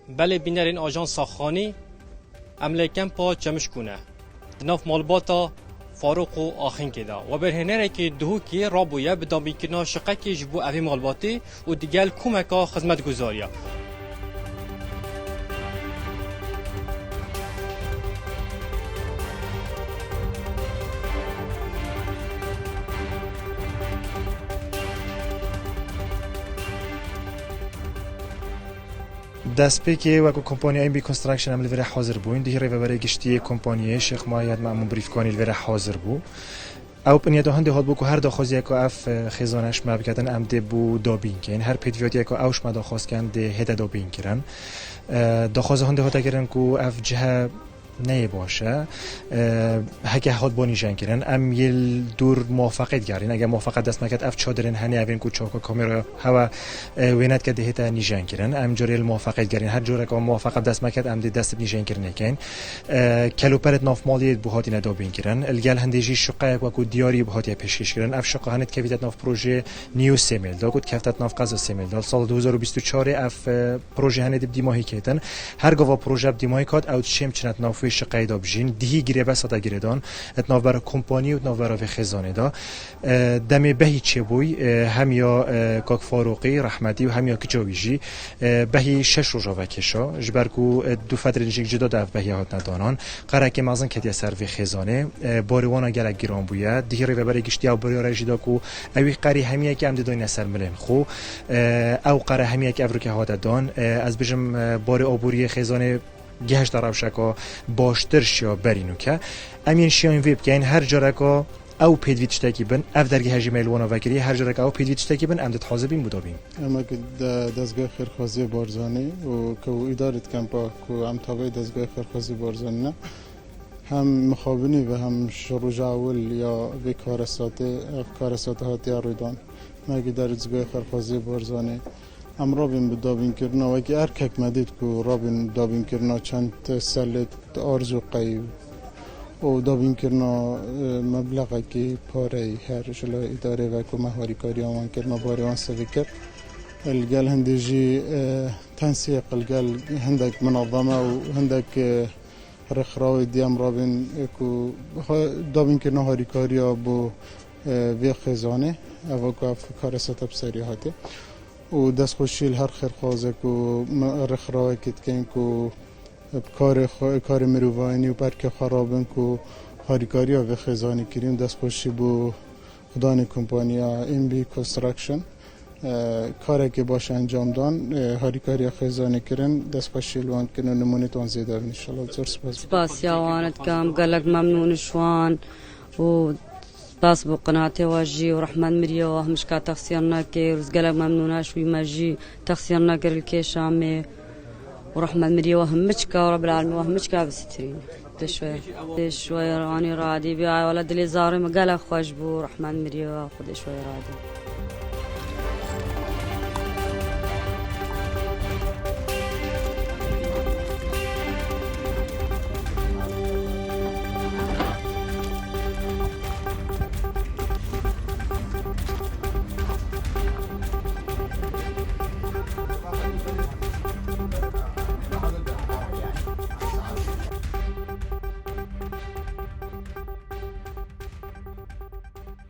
بله بینرین آژانس ساخانی املیکن پا چمش کنه دناف مالباتا فاروق و آخین کدا و برهنره که دهو که رابویه به دامی کنا شقه که جبو اوی مالباتی و دیگل کمکا خدمت گذاریا دست که و کمپانی ام بی کنستراکشن عمل وره حاضر بو این دیگه برای گشتی کمپانی شیخ مایاد معمون بریف کنی وره حاضر بو او بنیاد هنده هات بو که هر داخوازی که اف خزانش مبکتن امده بو دابین کن هر پیدویاتی که اوش مداخواست کن ده هده دابین کرن داخواز هنده هات کرن که اف جه نه باشه هک هات بانی جن کردن ام یل دور موافقت گرین اگر موافقت دست نکرد اف چادرن هنی اوین کو چاکا کامera هوا وینات کده هتا نیجن کردن ام جوری موافقت گرین هر جوره که موافقت دست نکرد ام دست نیجن کردن کن کلوپرت ناف مالی بهاتی ندابین کردن الگل هندیجی شقه و کو دیاری بهاتی پیشکش کردن اف شقه هنت کویت ناف پروژه نیو سیمل دا گفت کفتت ناف قضا سیمل دا سال 2024 اف پروژه هنت دیماهی کردن هر گوا پروژه دیماهی کات اوت شیم چنت ناف فیش قیدا بجین دیهی گیره بس تا گیردان اتناف برای کمپانی و اتناف برای خزانه دا دمی بهی چه بوی همیا کاک فاروقی رحمتی و همیا کجاویجی بهی 6 روزا وکشا جبرکو دو فتره نجیک جدا دف بهی هات ندانان قرار که مازن کدی سر و خزانه باریوانا گلک گران بویه دیگه رو برای گشتی او برای رجدا کو اوی قری همیا که ام دادن نسر ملن خو او قرار همیا که افریقا هات دان از بجم بار آبوری خزانه گهش دراوشکا باشتر شیا برینو که امین شیان ویب که این هر جارکا او پیدویتش تاکی بن اف درگه هجی میلوانا وکری هر جارکا او پیدویتش تاکی بن امدت حاضر بین بودابین اما که دستگاه خیرخوازی بارزانی و که ادارت کمپا که ام تابع دستگاه خیرخوازی بارزانی نه هم مخابنی و هم شروع اول یا به کارسات هاتی رویدان ما که در دستگاه خیرخوازی بارزانی ام رابین به دابین کردن و اگه ارکک مدید که رابین دابین کردن چند سالت آرزو قیب و دابین کردن مبلغی که پاره هر جلو اداره و که مهاری کاری آمان کردن باری آن سوی کرد الگل هندجی تنسیق الگل هندک منظمه و هندک رخراوی دیم رابین که دابین کردن هاری کاری بو وی خزانه او که کار ستاب سری هاته و دست خوشیل هر خیر خوازه کو رخراوی کت کن کو کار مروانی و برک خرابن کو هاریکاری و خزانی کریم دست خوشی بو خدان کمپانیا ام بی کنستراکشن کاری که باش انجام دان هاریکاری خزانی کردن دست خوشیل وان کنن نمونه تون زیاده ان شاء الله زور سپاس یا وانت کام قالك ممنون شوان و باس بو قناتي واجي ورحمن مريا وهمش كا تخسيرنا كي رزقلا ممنونا شوي ماجي تخسيرنا كر الكيشامي ورحمن مريا وهمشكا ورب العالمين وهمشكا بسترين دشوي راني رادي بيا ولد اللي زاري ما قال خوش بو رحمن مريا خد شوي رادي